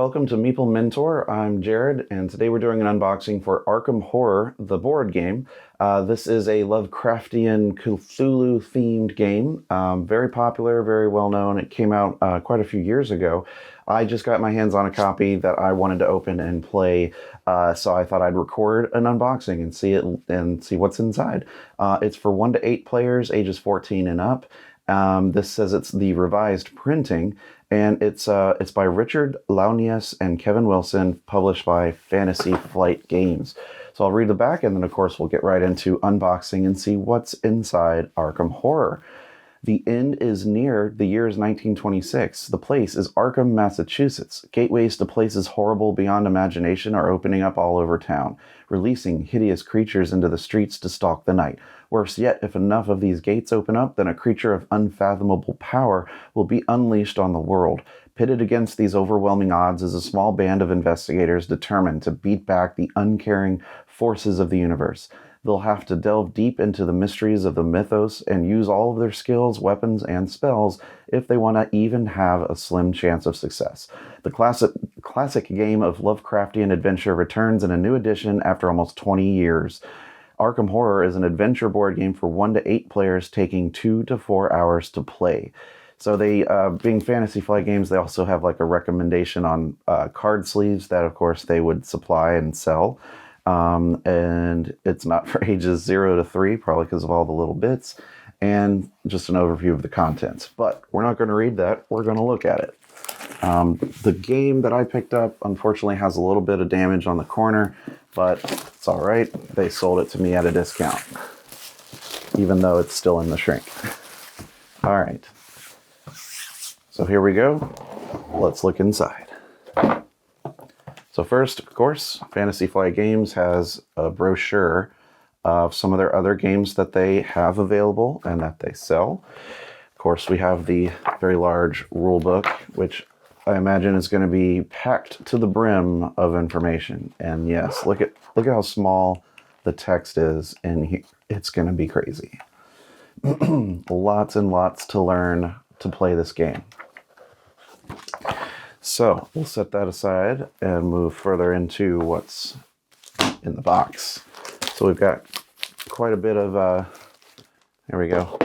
welcome to Meeple Mentor. I'm Jared, and today we're doing an unboxing for Arkham Horror, the board game. This is a Lovecraftian Cthulhu-themed game. Very popular, very well-known. It came out quite a few years ago. I just got my hands on a copy that I wanted to open and play, so I thought I'd record an unboxing and see what's inside. It's for 1 to 8 players, ages 14 and up. This says it's the revised printing, and it's by Richard Launius and Kevin Wilson, published by Fantasy Flight Games. So I'll read the back, and then of course we'll get right into unboxing and see what's inside Arkham Horror. The end is near. The year is 1926. The place is Arkham, Massachusetts. Gateways to places horrible beyond imagination are opening up all over town, releasing hideous creatures into the streets to stalk the night. Worse yet, if enough of these gates open up, then a creature of unfathomable power will be unleashed on the world. Pitted against these overwhelming odds is a small band of investigators determined to beat back the uncaring forces of the universe. They'll have to delve deep into the mysteries of the mythos and use all of their skills, weapons, and spells if they want to even have a slim chance of success. The classic game of Lovecraftian adventure returns in a new edition after almost 20 years. Arkham Horror is an adventure board game for 1 to 8 players, taking 2 to 4 hours to play. So they, being Fantasy Flight Games, they also have like a recommendation on card sleeves that, of course, they would supply and sell. And it's not for ages 0 to 3, probably because of all the little bits, and just an overview of the contents. But we're not going to read that. We're going to look at it. The game that I picked up, unfortunately, has a little bit of damage on the corner, but it's all right. They sold it to me at a discount, even though it's still in the shrink. All right. So here we go. Let's look inside. So first, of course, Fantasy Flight Games has a brochure of some of their other games that they have available and that they sell. Of course, we have the very large rule book, which I imagine is going to be packed to the brim of information. And yes, look at how small the text is in here. It's going to be crazy. Lots and lots to learn to play this game. So we'll set that aside and move further into what's in the box. So we've got quite a bit of, here we go,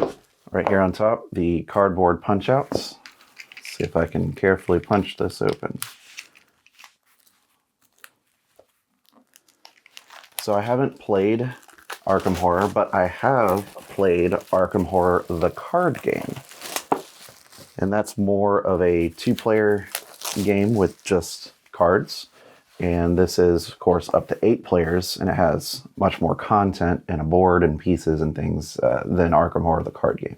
right here on top, the cardboard punch outs. Let's see if I can carefully punch this open. So I haven't played Arkham Horror, but I have played Arkham Horror, the card game. And that's more of a 2-player game with just cards, and this is of course up to 8 players, and it has much more content and a board and pieces and things than Arkham Horror, the card game.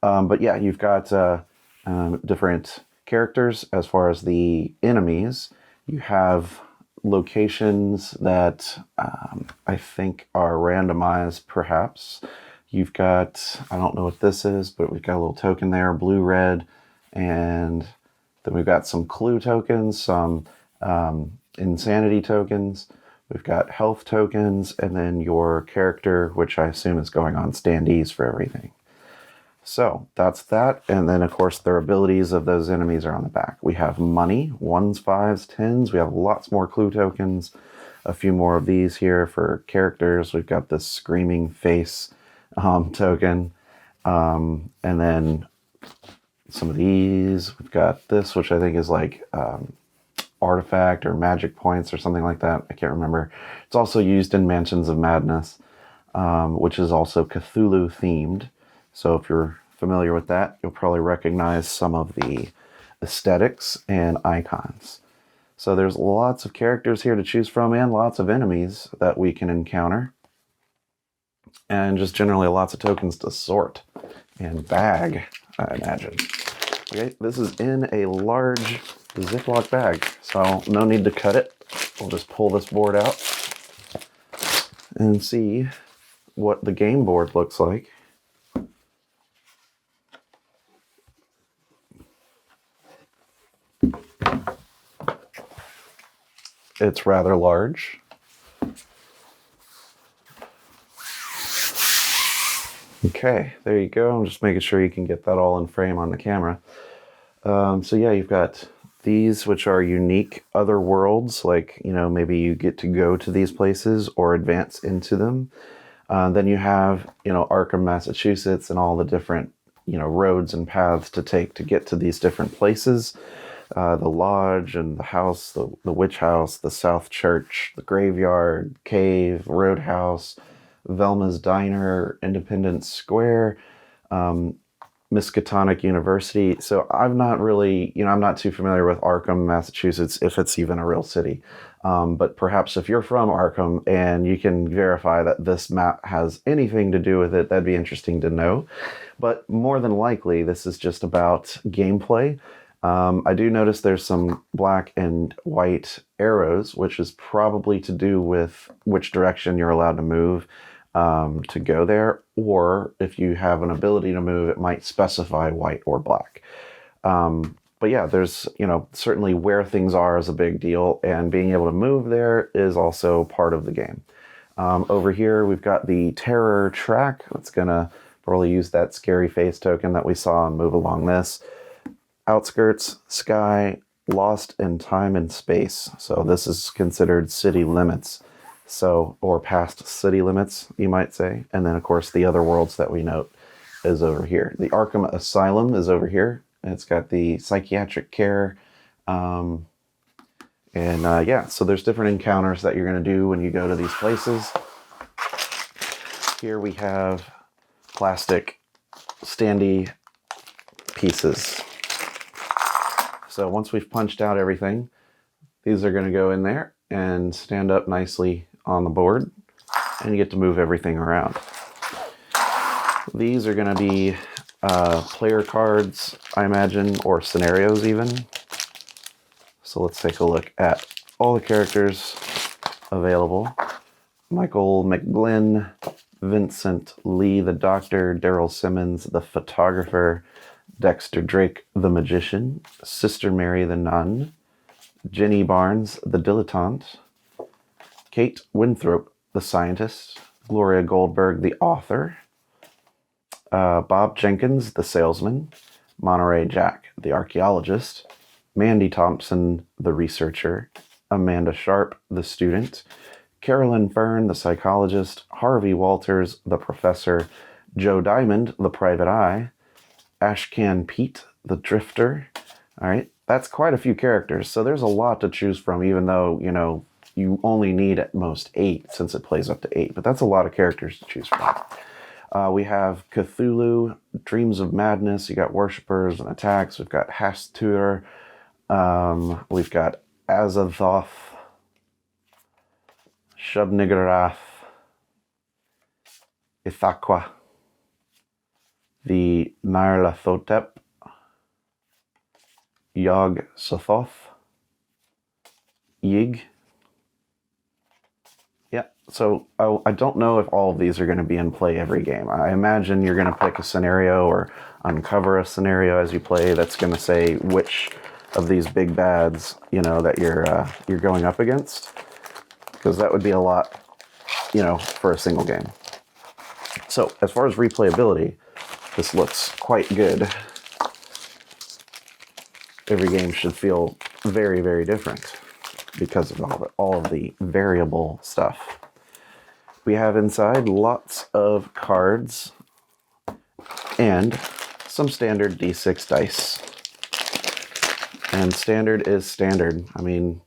But yeah, you've got different characters as far as the enemies. You have locations that I think are randomized, perhaps. You've got, I don't know what this is, but we've got a little token there, blue, red, and then we've got some clue tokens, some insanity tokens. We've got health tokens, and then your character, which I assume is going on standees for everything. So that's that. And then, of course, their abilities of those enemies are on the back. We have money, 1s, 5s, 10s. We have lots more clue tokens. A few more of these here for characters. We've got this screaming face token. And then some of these. We've got this, which I think is like artifact or magic points or something like that. I can't remember. It's also used in Mansions of Madness, which is also Cthulhu themed. So if you're familiar with that, you'll probably recognize some of the aesthetics and icons. So there's lots of characters here to choose from and lots of enemies that we can encounter. And just generally lots of tokens to sort and bag, I imagine. Okay, this is in a large Ziploc bag, so no need to cut it. We'll just pull this board out and see what the game board looks like. It's rather large. Okay, there you go. I'm just making sure you can get that all in frame on the camera. So yeah, you've got these, which are unique other worlds, like, maybe you get to go to these places or advance into them. Then you have, Arkham, Massachusetts, and all the different, roads and paths to take to get to these different places. The lodge and the house, the witch house, the South Church, the graveyard, cave, roadhouse, Velma's Diner, Independence Square, Miskatonic University. So I'm not really, I'm not too familiar with Arkham, Massachusetts, if it's even a real city. But perhaps if you're from Arkham and you can verify that this map has anything to do with it, that'd be interesting to know. But more than likely, this is just about gameplay. I do notice there's some black and white arrows, which is probably to do with which direction you're allowed to move to go there, or if you have an ability to move, it might specify white or black. But yeah, there's, certainly where things are is a big deal, and being able to move there is also part of the game. Over here, we've got the terror track. That's gonna probably use that scary face token that we saw and move along this. Outskirts, sky, lost in time and space. So this is considered city limits. So, or past city limits, you might say. And then, of course, the other worlds that we note is over here. The Arkham Asylum is over here. And it's got the psychiatric care. Yeah, so there's different encounters that you're going to do when you go to these places. Here we have plastic standy pieces. So once we've punched out everything, these are going to go in there and stand up nicely on the board, and you get to move everything around. These are going to be player cards, I imagine, or scenarios even. So let's take a look at all the characters available. Michael McGlynn, Vincent Lee the Doctor, Daryl Simmons the Photographer, Dexter Drake the Magician, Sister Mary the Nun, Jenny Barnes the Dilettante, Kate Winthrop the Scientist, Gloria Goldberg the Author, Bob Jenkins the Salesman, Monterey Jack the Archaeologist, Mandy Thompson the Researcher, Amanda Sharp the Student, Carolyn Fern the Psychologist, Harvey Walters the Professor, Joe Diamond the Private Eye, Ashcan Pete the Drifter. All right, that's quite a few characters, so there's a lot to choose from, even though, you only need at most 8, since it plays up to 8, but that's a lot of characters to choose from. We have Cthulhu, Dreams of Madness, you got Worshippers and Attacks, we've got Hastur, we've got Azathoth, Shub-Niggurath, Ithaqua, the Nyarlathotep, Yog Sothoth, Yig. Yeah, so I don't know if all of these are going to be in play every game. I imagine you're going to pick a scenario or uncover a scenario as you play that's going to say which of these big bads, that you're going up against, because that would be a lot, for a single game. So as far as replayability, this looks quite good. Every game should feel very, very different because of all of the variable stuff. We have inside lots of cards and some standard D6 dice. And standard is standard. I mean,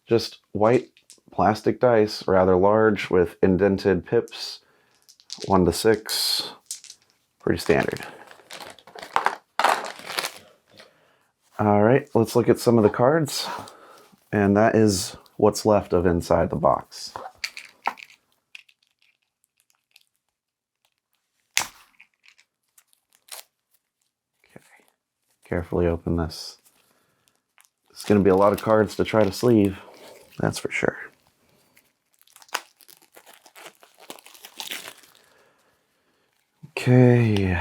just white plastic dice, rather large, with indented pips, 1 to 6. Pretty standard. All right, let's look at some of the cards. And that is what's left of inside the box. Okay, carefully open this. It's going to be a lot of cards to try to sleeve, that's for sure. Okay,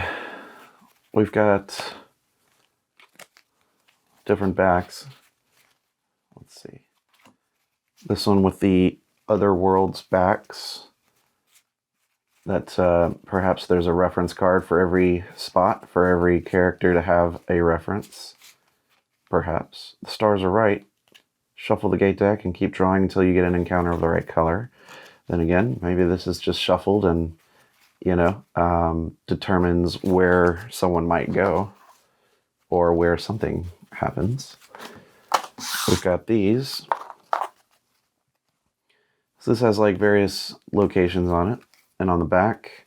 we've got different backs. Let's see. This one with the Other Worlds backs. That perhaps there's a reference card for every spot, for every character to have a reference. perhaps. The stars are right. Shuffle the gate deck and keep drawing until you get an encounter of the right color. Then again, maybe this is just shuffled and, determines where someone might go or where something happens. We've got these. So this has like various locations on it, and on the back,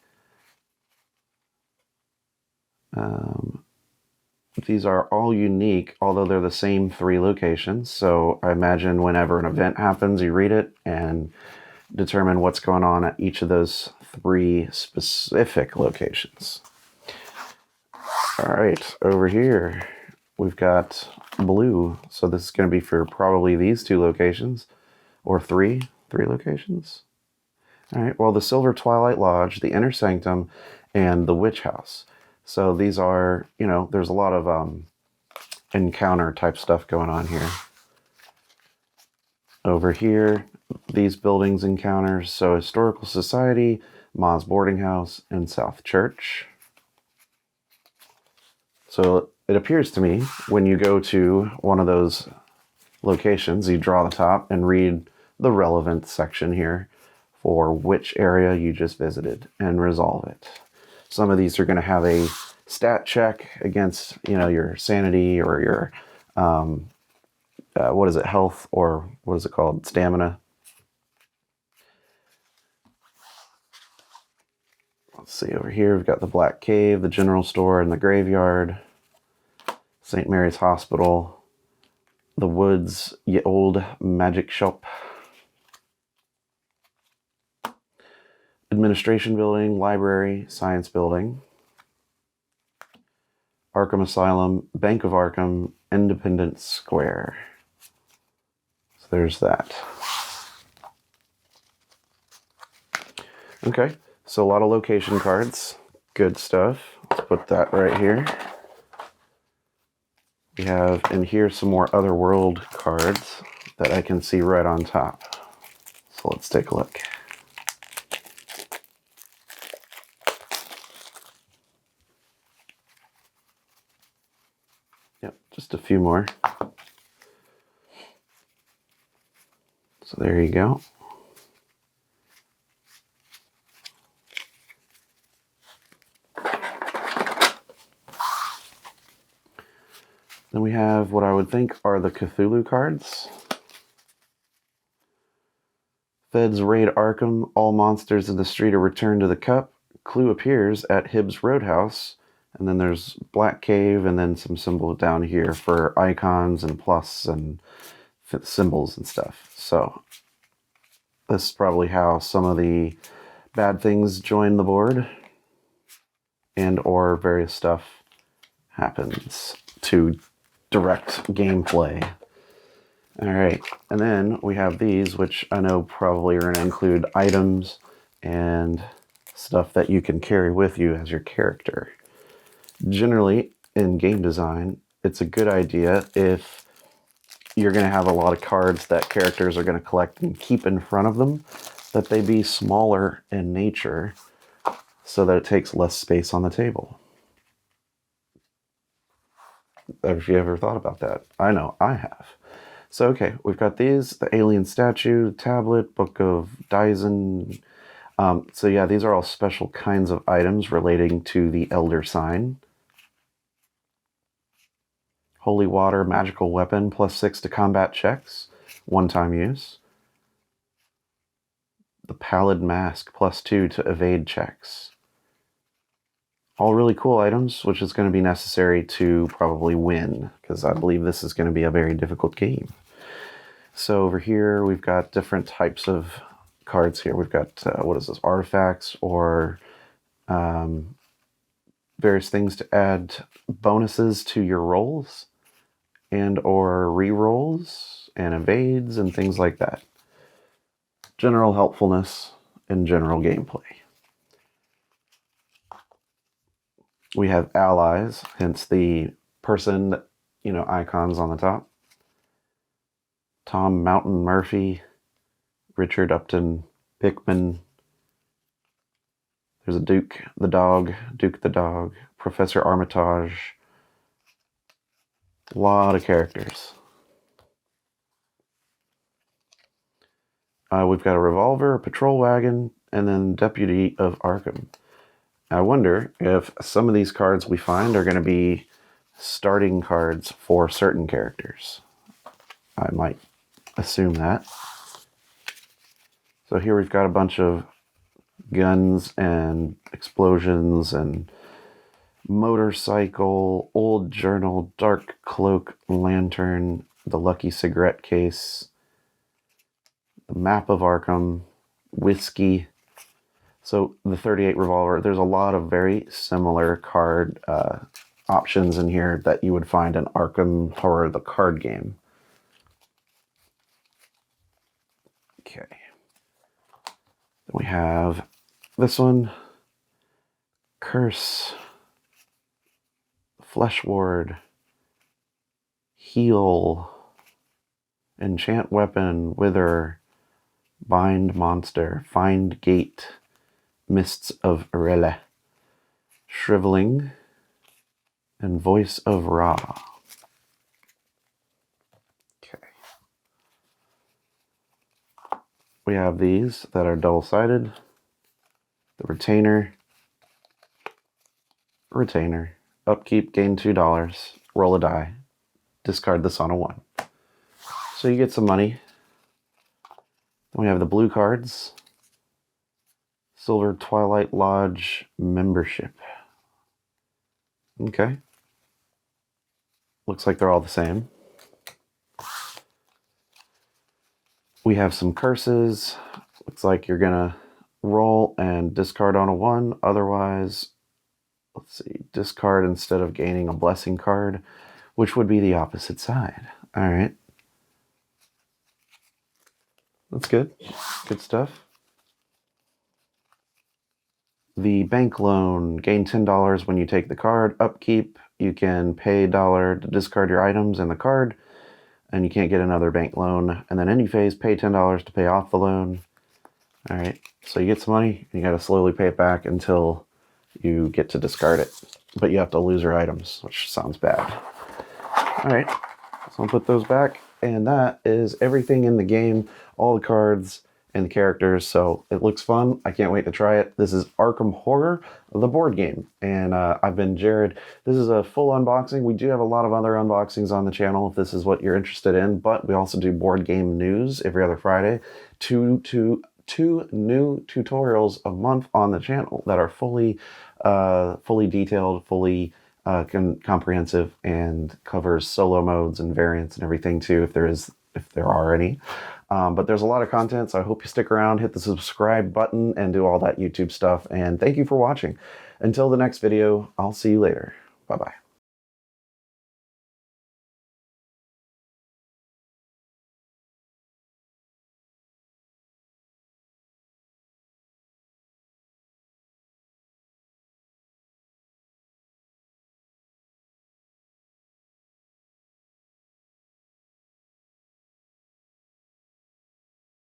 these are all unique, although they're the same 3 locations. So I imagine whenever an event happens, you read it and determine what's going on at each of those 3 specific locations. All right, over here, we've got blue. So this is going to be for probably these 2 locations, or 3 locations. All right, well, the Silver Twilight Lodge, the Inner Sanctum, and the Witch House. So these are, there's a lot of encounter type stuff going on here. Over here, these buildings encounters. So Historical Society, Ma's Boarding House, and South Church. So it appears to me when you go to one of those locations, you draw the top and read the relevant section here for which area you just visited and resolve it. Some of these are going to have a stat check against, your sanity or your, health, or what is it called? Stamina. Let's see, over here we've got the Black Cave, the General Store, and the Graveyard, St. Mary's Hospital, the Woods, Ye Old Magic Shop, Administration Building, Library, Science Building, Arkham Asylum, Bank of Arkham, Independence Square. So there's that. Okay, so a lot of location cards. Good stuff. Let's put that right here. We have in here some more Otherworld cards that I can see right on top. So let's take a look. Yep, just a few more. So there you go. Then we have what I would think are the Cthulhu cards. Feds raid Arkham. All monsters in the street are returned to the cup. Clue appears at Hibbs Roadhouse. And then there's Black Cave, and then some symbols down here for icons and plus and symbols and stuff. So this is probably how some of the bad things join the board, and or various stuff happens to direct gameplay. All right, and then we have these, which I know probably are going to include items and stuff that you can carry with you as your character. Generally, in game design, it's a good idea if you're going to have a lot of cards that characters are going to collect and keep in front of them, that they be smaller in nature so that it takes less space on the table. Have you ever thought about that? I know I have. So, okay, we've got these, the alien statue, tablet, book of Dyson. So yeah, these are all special kinds of items relating to the Elder Sign. Holy water, magical weapon, +6 to combat checks, one-time use. The pallid mask, +2 to evade checks. All really cool items, which is going to be necessary to probably win, because I believe this is going to be a very difficult game. So over here, we've got different types of cards here. We've got, what is this, artifacts, or various things to add bonuses to your rolls, and or re-rolls, and evades, and things like that. General helpfulness and general gameplay. We have allies, hence the person, icons on the top. Tom Mountain Murphy, Richard Upton Pickman. There's a Duke the dog, Professor Armitage, A lot of characters. We've got a revolver, a patrol wagon, and then Deputy of Arkham. I wonder if some of these cards we find are going to be starting cards for certain characters. I might assume that. So here we've got a bunch of guns and explosions and motorcycle, old journal, dark cloak, lantern, the lucky cigarette case, the map of Arkham, whiskey. So the 38 revolver, there's a lot of very similar card options in here that you would find in Arkham Horror, the card game. Okay. Then we have this one, Curse, Flesh Ward, Heal, Enchant Weapon, Wither, Bind Monster, Find Gate, Mists of Irele, Shriveling, and Voice of Ra. Okay. We have these that are double-sided. The Retainer, Upkeep, gain $2, roll a die, discard this on a 1. So you get some money. Then we have the blue cards. Silver Twilight Lodge membership. Okay. Looks like they're all the same. We have some curses. Looks like you're gonna roll and discard on a 1. Otherwise, let's see, discard instead of gaining a blessing card, which would be the opposite side. All right. That's good. Good stuff. The bank loan, gain $10 when you take the card. Upkeep, you can pay $1 to discard your items in the card, and you can't get another bank loan. And then any phase, pay $10 to pay off the loan. All right, so you get some money, and you got to slowly pay it back until you get to discard it. But you have to lose your items, which sounds bad. All right, so I'll put those back. And that is everything in the game, all the cards and the characters. So it looks fun. I can't wait to try it. This is Arkham Horror, the board game. And I've been Jared. This is a full unboxing. We do have a lot of other unboxings on the channel if this is what you're interested in. But we also do board game news every other Friday. Two new tutorials a month on the channel that are fully detailed, fully comprehensive, and covers solo modes and variants and everything too, if there are any. But there's a lot of content, so I hope you stick around, hit the subscribe button, and do all that YouTube stuff. And thank you for watching. Until the next video, I'll see you later. Bye-bye.